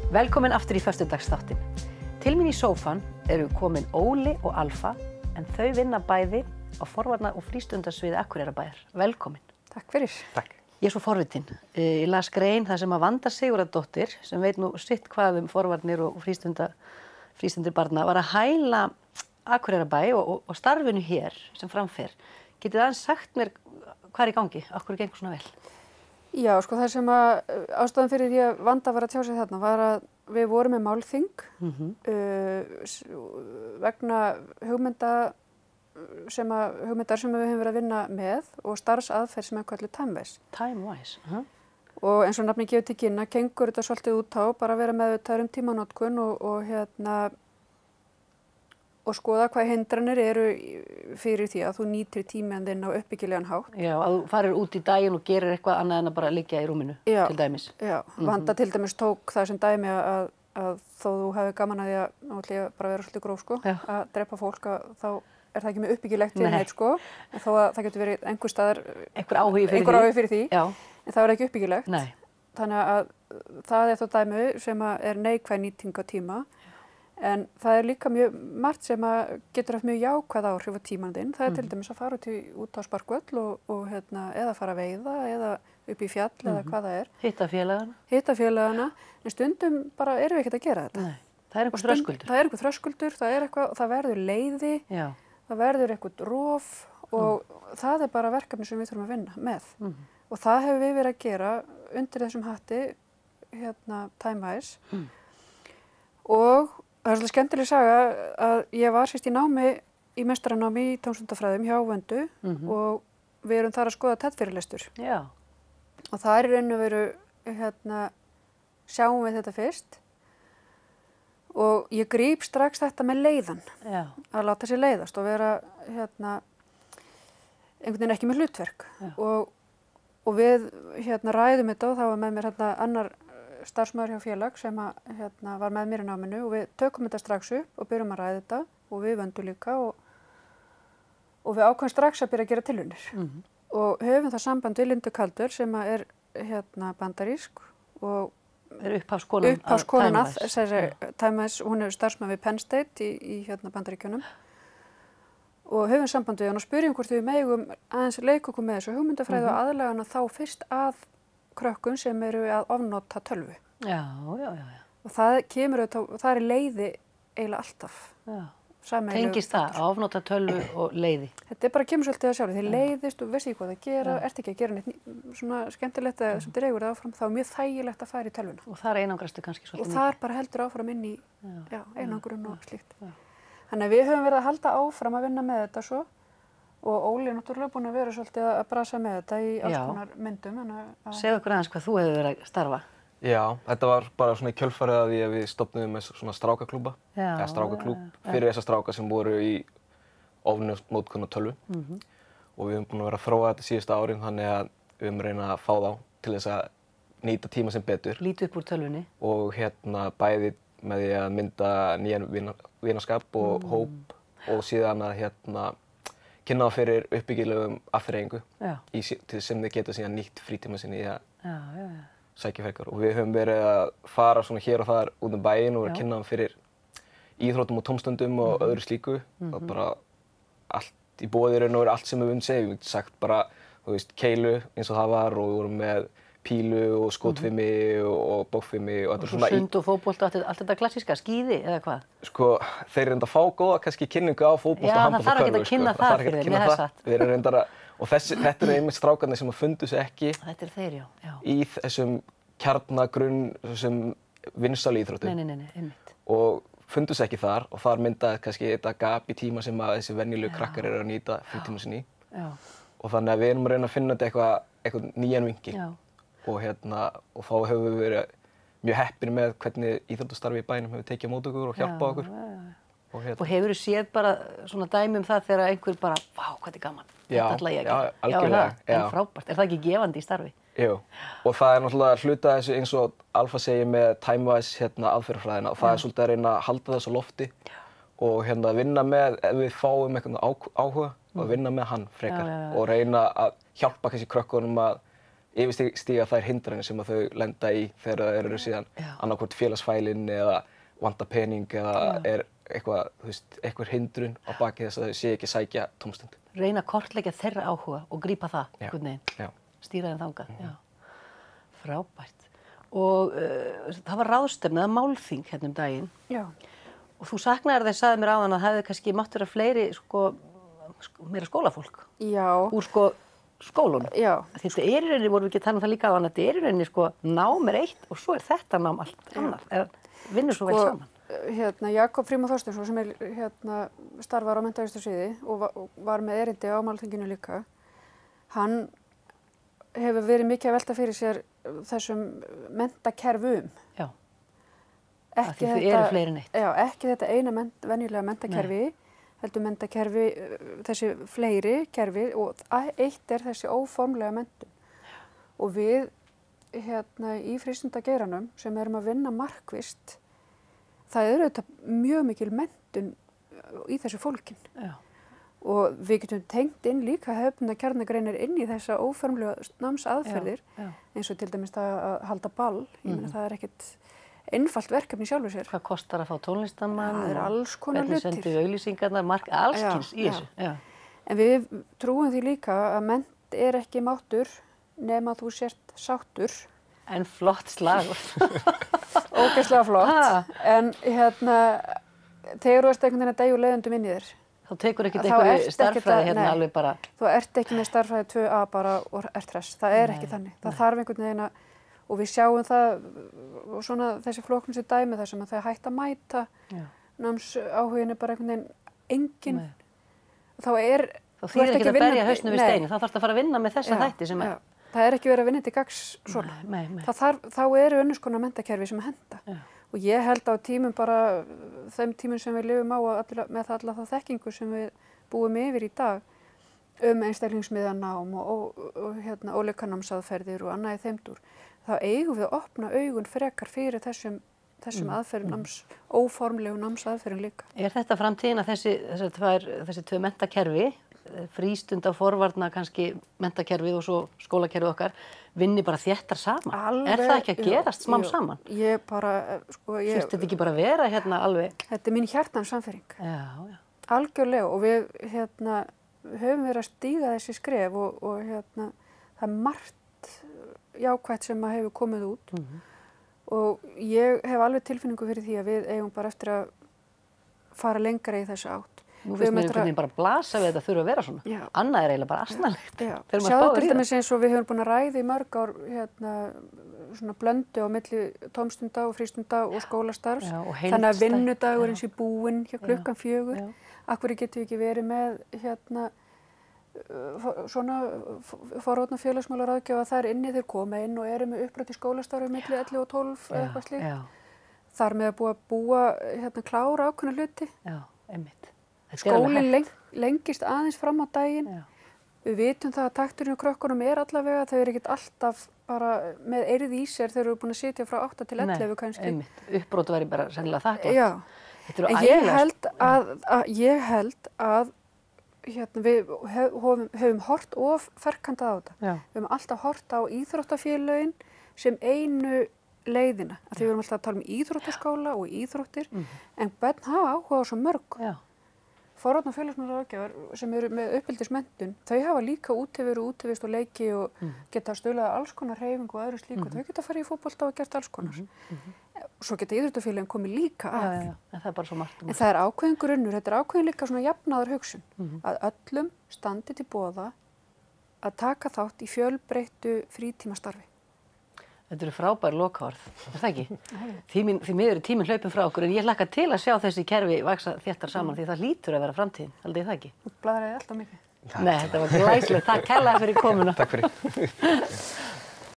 Velkomin aftur í föstudagsþáttinn. Til mín í sófann eru komin Óli og Alfa, en þau vinna bæði á forvarna- og frístundasviði Akureyrarbæjar. Velkomin. Takk fyrir. Takk. Ég er svo forvitin. Ég las grein þar sem að Vanda Sigurðardóttir, sem veit nú sitt hvað forvarnir og frístundir barna, var að hæla Akureyrarbæ og starfinu hér sem framfer. Getið aðeins sagt mér hvað í gangi? Af hverju gengur svona vel? Já, sko það sem að ástæðan fyrir því að Vanda var að tjá sig þarna var að við vorum með málþing vegna hugmyndar sem við höfum verið að vinna með og starfsaðferð sem er kallið TimeWise. TimeWise, Og eins og nafnið gefur til kynna, gengur þetta svolítið út á bara að vera meðvitaður tímanotkun og skoða hvað hindranir eru fyrir því að þú nýtir tímann þinn á uppbyggilegan hátt. Já, að þú farir út í daginn og gerir eitthvað annað en að bara liggja í rúminu, til dæmis. Já, Vanda til dæmis tók það sem dæmi að þó þú hefði gaman að því að, nú ætla ég bara að vera svolítið gróf sko, að drepa fólk þá er það ekki með uppbyggilegt við neitt sko, en þó að það getur verið einhver staðar, einhver áhugi fyrir því, en það er ekki uppbyggilegt. Nei. Þannig að það er þá dæmi sem er neikvæð nýting á tíma. En það er líka mjög margt sem getur haft mjög jákvæð áhrif á tímann þinn. Það er til dæmis að fara út á sparkvöll og eða fara að veiða eða upp í fjall eða hvað það er. Hitta félagana. En stundum bara erum við ekkert að gera þetta. Nei, það er einhver þröskuldur. Það er einhver þröskuldur, það verður leiði, það verður eitthvað rof og það er bara verkefni sem við þurfum að vinna með. Og það hefur við verið að gera undir þessum hatti, TimeWise. Og það er svolítið skemmtileg saga að ég var sérst í meistaranámi í tómstundafræðum hjá Vöndu og við erum þar að skoða TED-fyrirlestur. Já. Og það er í raun og veru, sjáum við þetta fyrst og ég gríp strax þetta með leiðan. Já. Að láta sér leiðast og vera einhvern veginn ekki með hlutverk. Og við ræðum þetta og þá var með mér annar starfsmaður hjá félag sem var með mér í náminu og við tökum þetta strax upp og byrjum að ræða þetta og við Vöndu líka og við ákveðum strax að byrja að gera tilraunir. Og höfum það samband við Lindu Kaldur sem er bandarísk og er upphafskonan að TimeWise, hún er starfsmaður við Penn State í Bandaríkjunum og höfum samband við hann og spyrjum hvort við megum aðeins leika okkur með þessu hugmyndafræði og aðlaga hana þá fyrst að krökkun sem eru að ofnota tölvu. Já. Og það kemur auðvitað, það er leiði eiginlega alltaf. Já. Tengist það, að ofnota tölvu og leiði? Þetta bara kemur svolítið að sjálf. Þið leiðist og veist ekki hvað það gera, ert ekki að gera neitt svona skemmtilegt eða sem dregur það áfram, þá er mjög þægilegt að fara í tölvuna. Og þar einangrastu kannski svolítið mikið. Og þar bara heldur áfram inn í einangrun og slíkt. Þannig að við höfum verið að halda áfram að vinna með þetta svo. Og Óli er náttúrulega búinn að vera svolítið að brasa með þetta í alls konar myndum. Segðu okkur aðeins hvað þú hefur verið að starfa. Já, þetta var bara svona í kjölfarið að því að við stofnuðum með svona strákaklúbba. Eða strákaklúbb fyrir þessa stráka sem voru í ofnótkun á tölvu. Og við höfum búin að vera að þróa þetta síðustu árin þannig að við höfum reynað að fá þá til þess að nýta tíma sem betur. Líta upp úr tölvunni. Og bæði með því að mynda nýjan vinaskap og hóp og síðan að kynna það fyrir uppbyggilegum afþreyingu til sem þið geta síðan nýtt frítíma sinni í að sækja frekar. Og við höfum verið að fara svona hér og þar út bæinn og kynna það fyrir íþróttum og tómstundum og öðru slíku. Það bara allt í boði raun og veru allt sem við segja. Við getum sagt bara, keilu eins og það var og við vorum með pílu og skotfimi og bogfimi og þetta svona sund og fótbolta, allt þetta klassíska, skíði eða hvað? Sko, þeir reynda að fá góða kannski kynningu á fótbolta og handbolta það þarf ekki að kynna það fyrir þeim, það er satt. Þeir eru reyndar og þetta eru einmitt strákarnir sem fundu sig ekki í þessum kjarnagrunn, þessum vinsælu íþróttum. Nei, einmitt. Og fundu sig ekki þar og þar myndaði kannski þetta gap í tíma sem að þessi venjulegu krakkar eru að nýta frítíma sinni í. Og þannig að við erum að reyna að finna þetta eitthvað nýjan vinkil. Og þá höfum við verið mjög heppin með hvernig íþróttastarfi í bænum hefur tekið á móti okkur og hjálpað okkur. Og hefurðu séð bara svona dæmi það þegar einhver bara, vá, hvað þetta er gaman, þetta ætla ég að gera. Já, algjörlega. En frábært, er það ekki gefandi í starfi? Jú, og það er náttúrulega hluta þessu eins og Alfa segir með TimeWise aðferðafræðina og það er svolítið að reyna að halda þessu á lofti og vinna með, ef við fáum eitthvað áhuga, og vinna með hann frekar og reyna að hjálpa kannski krökkunum að yfirstíga þær hindranir sem að þau lenda í þegar það eru síðan annarkvort félagsfælin eða vanta pening eða eitthvað, þú veist, einhver hindrun á baki þess að þau sé ekki sækja tómstund. Reyna að kortleggja þeirra áhuga og grípa það einhvern veginn, stýra þeim þangað. Frábært. Og það var ráðstefna eða málþing hérna daginn. Já. Og þú saknaðir þess sagði mér áðan að það hefði kannski mátt vera fleiri, meira skólafólk. Já. Úr skólunum. Já. Þetta í rauninni, vorum við ekki að tala það líka á hann, þetta í rauninni nám eitt og svo þetta nám allt annað. Vinnur svo vel saman. Jakob Frímann Þorsteinsson sem starfar á menntavísindasviði og var með erindi á málþinginu líka, hann hefur verið mikið að velta fyrir sér þessum menntakerfum. Já. Ekki þetta, þau eru fleiri en eitt. Já, ekki þetta eina venjulega menntakerfi, heldur menntakerfi, þessi fleiri kerfi og eitt er þessi óformlega menntun. Og við í frístundageiranum sem erum að vinna markvisst, það eru þetta mjög mikil menntun í þessu fólkin. Já. Og við getum tengt inn líka hefðbundna kjarnagreinir inn í þessa óformlega námsaðferðir, eins og til dæmis það að halda ball. Ég meina það er ekkert einfalt verkefni sjálfur sér. Hvað kostar að fá tónlistarmann? Það alls konar hlutir. Hvernig sendu auglýsingarnar, alls kyns í þessu. Já. En við trúum því líka að mennt er ekki máttur nema þú sért sáttur. En flott slagur. Ógeðslega flott. En þegar þú ert einhvern veginn að deyja leiðendum inn í þér. Þá tekur ekkert einhverju starffræði hérna alveg bara. Þú ert ekki með starffræði 2A bara og ert hress. Það er ekki þannig. Það þarf einhvern veginn að, og við sjáum það, og svona þessi flóknustu dæmi þar sem að það hægt að mæta, námsáhugin bara einhvern veginn engin. Þá þýðir ekki að berja hausnum við steinin. Þá þarfst að fara að vinna með þessa þætti sem er. Það er ekki verið að vinna til gagns svona. Þá eru önnurs konar menntakerfi sem henta. Og ég held á tímum bara, þeim tímum sem við lifum á með alla þá þekkingu sem við búum yfir í dag einstaklingsmiðanám og ólíkanámsaðferðir og annað í þeim dúr, þá eigum við að opna augun frekar fyrir þessum aðferðum óformlegu námsaðferðum líka. Er þetta framtíðin að þessi tvö menntakerfi, frístunda, forvarna kannski menntakerfið og svo skólakerfið okkar, vinni bara þéttar saman? Er það ekki að gerast smám saman? Ég bara, Þurfti þetta ekki bara að vera hérna alveg? Þetta er mín hjartans samfæring. Já. Algjörlega, og við höfum verið að stíga þessi skref og það er margt jákvætt sem hefur komið út og ég hef alveg tilfinningu fyrir því að við eigum bara eftir að fara lengra í þessu átt. Nú finnst mér einhvern veginn bara að blasa við þetta þurfa að vera svona. Já. Annað er eiginlega bara asnalegt. Sjáðu til dæmis eins og við höfum búin að ræða í mörg ár svona blöndu á milli tómstunda og frístunda og skólastarfs. Þannig að vinnudagurinn sé búinn hjá klukkan 4. Af hverju getum við ekki verið með svona forvarna félagsmálaráðgjafa þar inni, þeir koma inn og eru með upprætt í skólastarfi milli 11 og 12 eða eitthvað slíkt. Þar með að búa klára ákveðna hluti. Já, einmitt. Skólinn lengist aðeins fram á daginn. Við vitum það að takturinn á krökkunum er allavega, þau eru ekkert alltaf bara með eirð í sér þegar þau eru búin að sitja frá 8 til 11 kannski. Einmitt. Uppbrot væri bara sennilega þakklátt. Já, en ég held að við höfum hort of ferkantað á þetta. Við höfum alltaf hort á íþróttafélögin sem einu leiðina. Því við erum alltaf að tala um íþróttaskóla og íþróttir, en börn hafa áhuga á svo mörg. Forvarna félagsmálaráðgjafar sem eru með uppeldismenntun, þau hafa líka útiveru, útivist og leiki og geta stuðlað alls konar hreyfingu og öðru slíku. Þau geta farið í fótbolta og gert alls konar. Svo geta íþróttafélögin komið líka að. Já, en það er bara svo margt. En það er ákveðin grunnur, þetta er ákveðin líka svona jafnaðar hugsun, að öllum standi til boða að taka þátt í fjölbreyttu frítímastarfi. Þetta eru frábær lokaorð, er það ekki? Því miður er tíminn hlaupinn frá okkur, en ég hlakka til að sjá þessi kerfi vaksa þéttar saman því það hlýtur að vera framtíðin, held ég það ekki? Þú bladraði alltaf mikið. Nei, þetta var glæsilegt. Takk kærlega fyrir komuna. Takk fyrir.